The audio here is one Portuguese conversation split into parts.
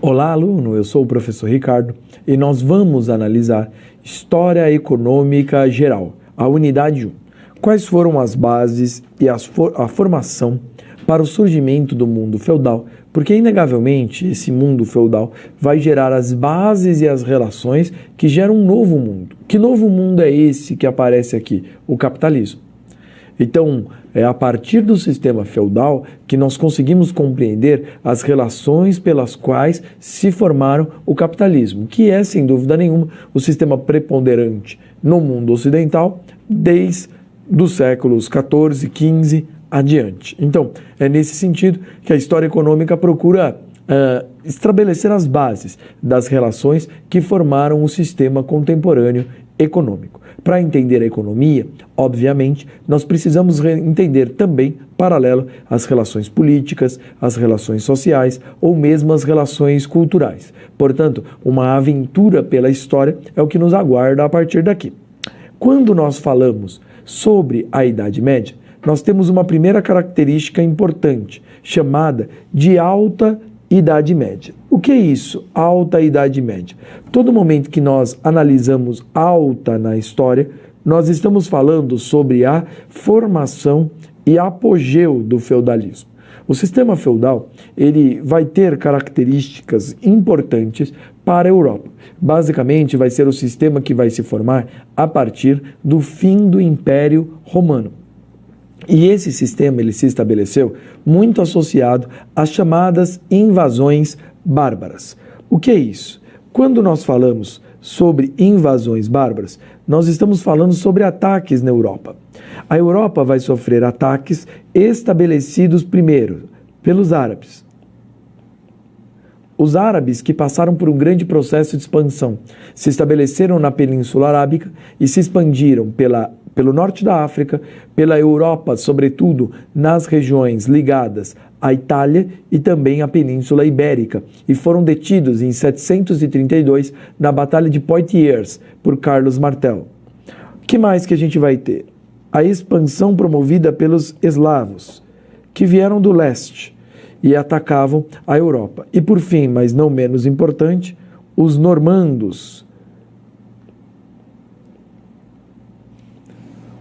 Olá, aluno! Eu sou o professor Ricardo e nós vamos analisar História Econômica Geral, a unidade 1. Quais foram as bases e a formação para o surgimento do mundo feudal? Porque, inegavelmente, esse mundo feudal vai gerar as bases e as relações que geram um novo mundo. Que novo mundo é esse que aparece aqui? O capitalismo. Então, é a partir do sistema feudal que nós conseguimos compreender as relações pelas quais se formaram o capitalismo, que é, sem dúvida nenhuma, o sistema preponderante no mundo ocidental desde os séculos XIV, XV adiante. Então, é nesse sentido que a história econômica procura estabelecer as bases das relações que formaram o sistema contemporâneo econômico. Para entender a economia, obviamente, nós precisamos entender também, paralelo, as relações políticas, as relações sociais ou mesmo as relações culturais. Portanto, uma aventura pela história é o que nos aguarda a partir daqui. Quando nós falamos sobre a Idade Média, nós temos uma primeira característica importante, chamada de Alta Idade Média. O que é isso? Alta Idade Média. Todo momento que nós analisamos alta na história, nós estamos falando sobre a formação e apogeu do feudalismo. O sistema feudal, ele vai ter características importantes para a Europa. Basicamente, vai ser o sistema que vai se formar a partir do fim do Império Romano. E esse sistema ele se estabeleceu muito associado às chamadas invasões bárbaras. O que é isso? Quando nós falamos sobre invasões bárbaras, nós estamos falando sobre ataques na Europa. A Europa vai sofrer ataques estabelecidos primeiro pelos árabes. Os árabes que passaram por um grande processo de expansão se estabeleceram na Península Arábica e se expandiram pelo norte da África, pela Europa, sobretudo nas regiões ligadas à Itália e também à Península Ibérica, e foram detidos em 732 na Batalha de Poitiers por Carlos Martel. O que mais que a gente vai ter? A expansão promovida pelos eslavos, que vieram do leste e atacavam a Europa. E por fim, mas não menos importante, os normandos,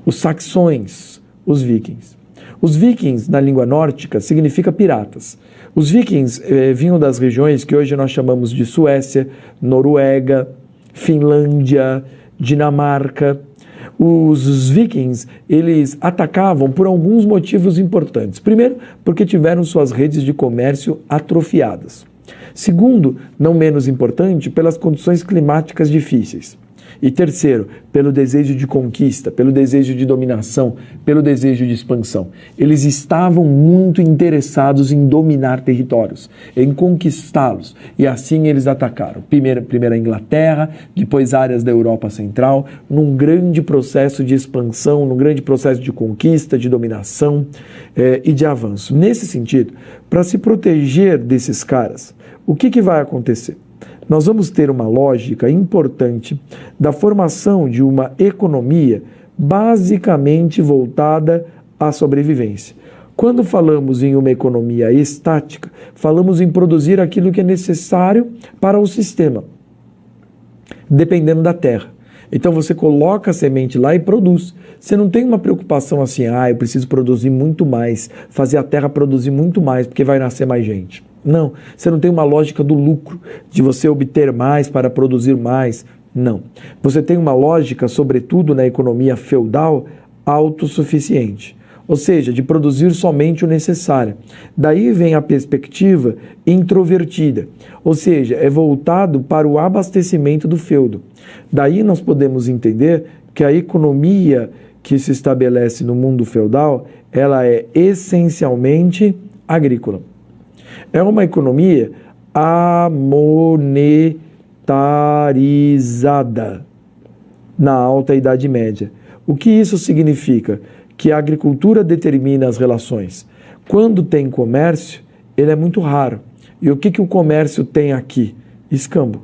os saxões, os vikings. Os vikings, na língua nórdica, significa piratas. Os vikings vinham das regiões que hoje nós chamamos de Suécia, Noruega, Finlândia, Dinamarca. Os vikings, eles atacavam por alguns motivos importantes. Primeiro, porque tiveram suas redes de comércio atrofiadas. Segundo, não menos importante, pelas condições climáticas difíceis. E terceiro, pelo desejo de conquista, pelo desejo de dominação, pelo desejo de expansão. Eles estavam muito interessados em dominar territórios, em conquistá-los. E assim eles atacaram. Primeiro a Inglaterra, depois áreas da Europa Central, num grande processo de expansão, num grande processo de conquista, de dominação e de avanço. Nesse sentido, para se proteger desses caras, o que vai acontecer? Nós vamos ter uma lógica importante da formação de uma economia basicamente voltada à sobrevivência. Quando falamos em uma economia estática, falamos em produzir aquilo que é necessário para o sistema, dependendo da terra. Então você coloca a semente lá e produz. Você não tem uma preocupação assim, eu preciso produzir muito mais, fazer a terra produzir muito mais, porque vai nascer mais gente. Não, você não tem uma lógica do lucro, de você obter mais para produzir mais. Não. Você tem uma lógica, sobretudo na economia feudal, autossuficiente. Ou seja, de produzir somente o necessário. Daí vem a perspectiva introvertida, ou seja, é voltado para o abastecimento do feudo. Daí nós podemos entender que a economia que se estabelece no mundo feudal, ela é essencialmente agrícola. É uma economia amonetarizada na Alta Idade Média. O que isso significa? Que a agricultura determina as relações. Quando tem comércio, ele é muito raro. E o que o comércio tem aqui? Escambo.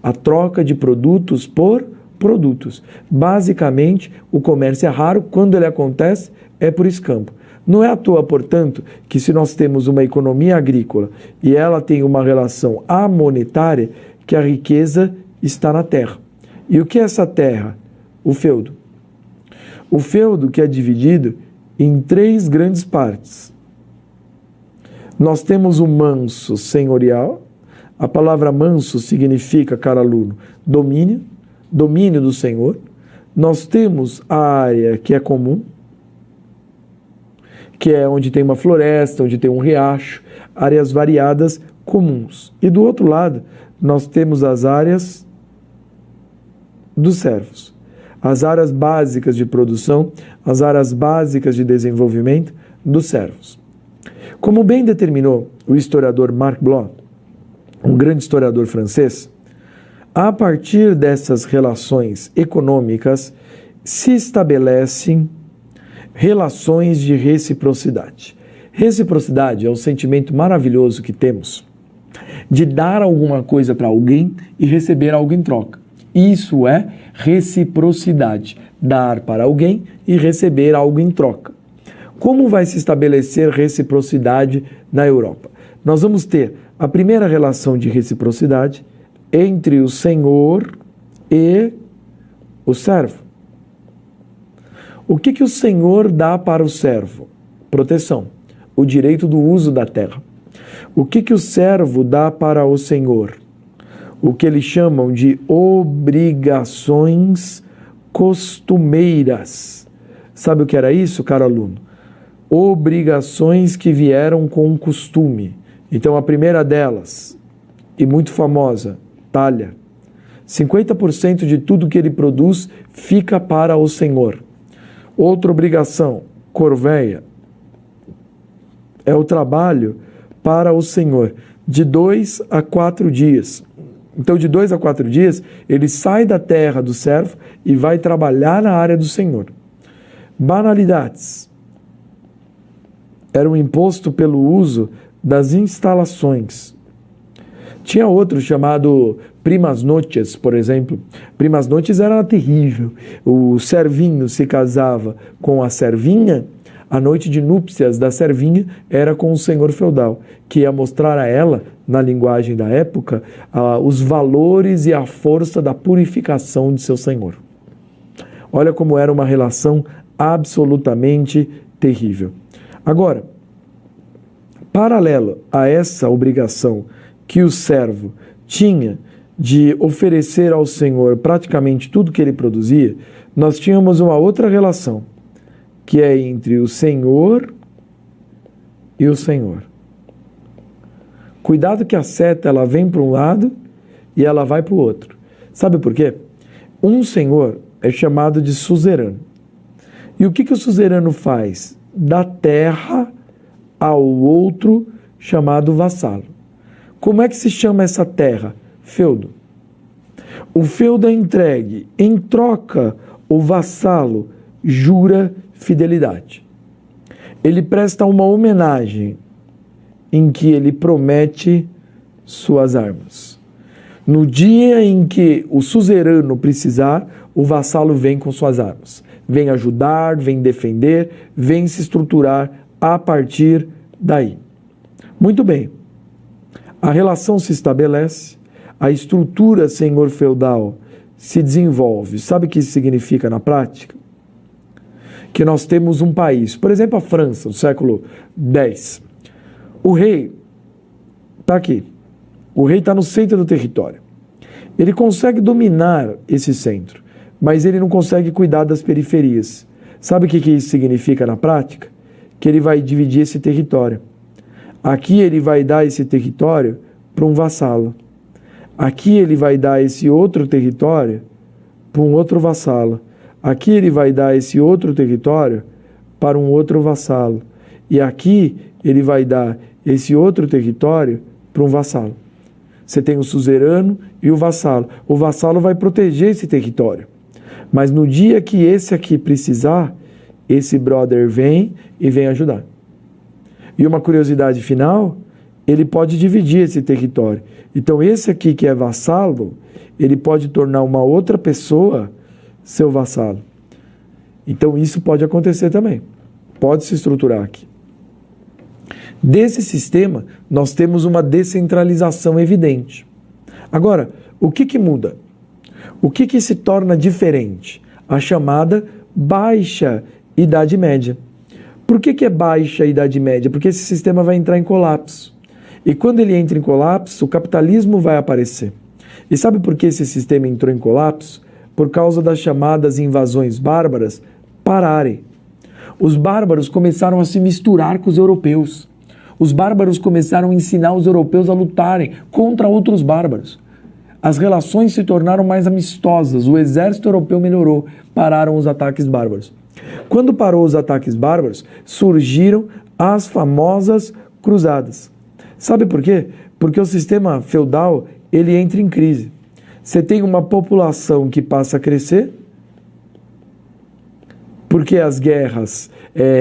A troca de produtos por produtos. Basicamente, o comércio é raro. Quando ele acontece, é por escambo. Não é à toa, portanto, que se nós temos uma economia agrícola e ela tem uma relação amonetária, que a riqueza está na terra. E o que é essa terra? O feudo. O feudo que é dividido em 3 grandes partes. Nós temos o manso senhorial. A palavra manso significa, caro aluno, domínio do senhor. Nós temos a área que é comum, que é onde tem uma floresta, onde tem um riacho, áreas variadas comuns. E do outro lado, nós temos as áreas dos servos, as áreas básicas de produção, as áreas básicas de desenvolvimento dos servos. Como bem determinou o historiador Marc Bloch, um grande historiador francês, a partir dessas relações econômicas se estabelecem relações de reciprocidade. Reciprocidade é o sentimento maravilhoso que temos de dar alguma coisa para alguém e receber algo em troca. Isso é reciprocidade, dar para alguém e receber algo em troca. Como vai se estabelecer reciprocidade na Europa? Nós vamos ter a primeira relação de reciprocidade entre o senhor e o servo. O que o senhor dá para o servo? Proteção, o direito do uso da terra. O que o servo dá para o senhor? O que eles chamam de obrigações costumeiras. Sabe o que era isso, caro aluno? Obrigações que vieram com o costume. Então, a primeira delas, e muito famosa, talha. 50% de tudo que ele produz fica para o senhor. Outra obrigação, corveia, é o trabalho para o senhor, de 2 a 4 dias. Então, de 2 a 4 dias, ele sai da terra do servo e vai trabalhar na área do senhor. Banalidades. Era um imposto pelo uso das instalações. Tinha outro chamado primas noctes, por exemplo. Primas noctes era terrível. O servinho se casava com a servinha, a noite de núpcias da servinha era com o senhor feudal, que ia mostrar a ela, na linguagem da época, os valores e a força da purificação de seu senhor. Olha como era uma relação absolutamente terrível. Agora, paralelo a essa obrigação que o servo tinha de oferecer ao senhor praticamente tudo que ele produzia, nós tínhamos uma outra relação, que é entre o senhor e o senhor. Cuidado que a seta ela vem para um lado e ela vai para o outro. Sabe por quê? Um senhor é chamado de suzerano. E o que o suzerano faz? Dá terra ao outro chamado vassalo. Como é que se chama essa terra? Feudo. O feudo é entregue. Em troca, o vassalo jura fidelidade. Ele presta uma homenagem em que ele promete suas armas. No dia em que o suzerano precisar, o vassalo vem com suas armas. Vem ajudar, vem defender, vem se estruturar a partir daí. Muito bem. A relação se estabelece, a estrutura senhor feudal se desenvolve. Sabe o que isso significa na prática? Que nós temos um país, por exemplo, a França, no século X. O rei está aqui. O rei está no centro do território. Ele consegue dominar esse centro, mas ele não consegue cuidar das periferias. Sabe o que isso significa na prática? Que ele vai dividir esse território. Aqui ele vai dar esse território para um vassalo. Aqui ele vai dar esse outro território para um outro vassalo. Aqui ele vai dar esse outro território para um outro vassalo. E aqui ele vai dar esse outro território para um vassalo. Você tem o suzerano e o vassalo. O vassalo vai proteger esse território. Mas no dia que esse aqui precisar, esse brother vem e vem ajudar. E uma curiosidade final, ele pode dividir esse território. Então esse aqui que é vassalo, ele pode tornar uma outra pessoa seu vassalo. Então isso pode acontecer também. pode se estruturar aqui. Desse sistema, nós temos uma descentralização evidente. Agora, o que muda? O que se torna diferente? A chamada Baixa Idade Média. Por que é Baixa Idade Média? Porque esse sistema vai entrar em colapso. E quando ele entra em colapso, o capitalismo vai aparecer. E sabe por que esse sistema entrou em colapso? Por causa das chamadas invasões bárbaras pararem. Os bárbaros começaram a se misturar com os europeus. Os bárbaros começaram a ensinar os europeus a lutarem contra outros bárbaros. As relações se tornaram mais amistosas, o exército europeu melhorou, pararam os ataques bárbaros. Quando parou os ataques bárbaros, surgiram as famosas cruzadas. Sabe por quê? Porque o sistema feudal, ele entra em crise. Você tem uma população que passa a crescer, porque as guerras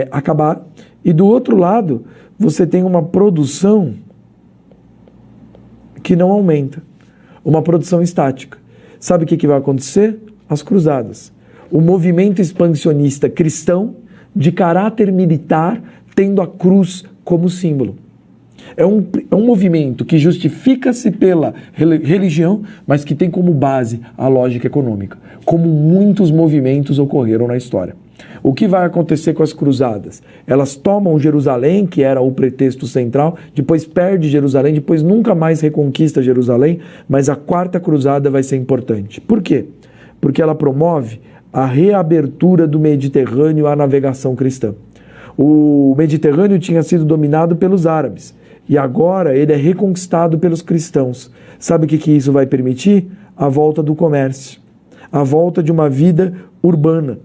acabaram, e do outro lado, você tem uma produção que não aumenta, uma produção estática. Sabe o que vai acontecer? As cruzadas. O movimento expansionista cristão, de caráter militar, tendo a cruz como símbolo. É um movimento que justifica-se pela religião, mas que tem como base a lógica econômica, como muitos movimentos ocorreram na história. O que vai acontecer com as cruzadas? Elas tomam Jerusalém, que era o pretexto central, depois perde Jerusalém, depois nunca mais reconquista Jerusalém, mas a quarta cruzada vai ser importante. Por quê? Porque ela promove a reabertura do Mediterrâneo à navegação cristã. O Mediterrâneo tinha sido dominado pelos árabes e agora ele é reconquistado pelos cristãos. Sabe o que isso vai permitir? A volta do comércio, a volta de uma vida urbana.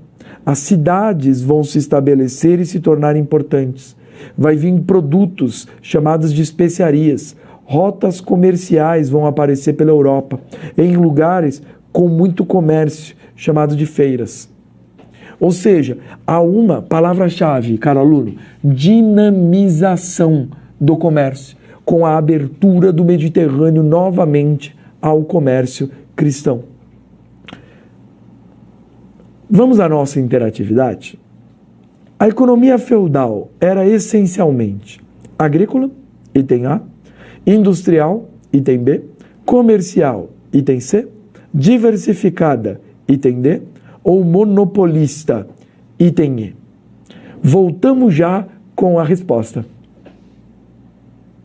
As cidades vão se estabelecer e se tornar importantes. Vai vir produtos chamados de especiarias. Rotas comerciais vão aparecer pela Europa, em lugares com muito comércio, chamado de feiras. Ou seja, há uma palavra-chave, caro aluno, dinamização do comércio, com a abertura do Mediterrâneo novamente ao comércio cristão. Vamos à nossa interatividade? A economia feudal era essencialmente agrícola, item A, industrial, item B, comercial, item C, diversificada, item D, ou monopolista, item E. Voltamos já com a resposta.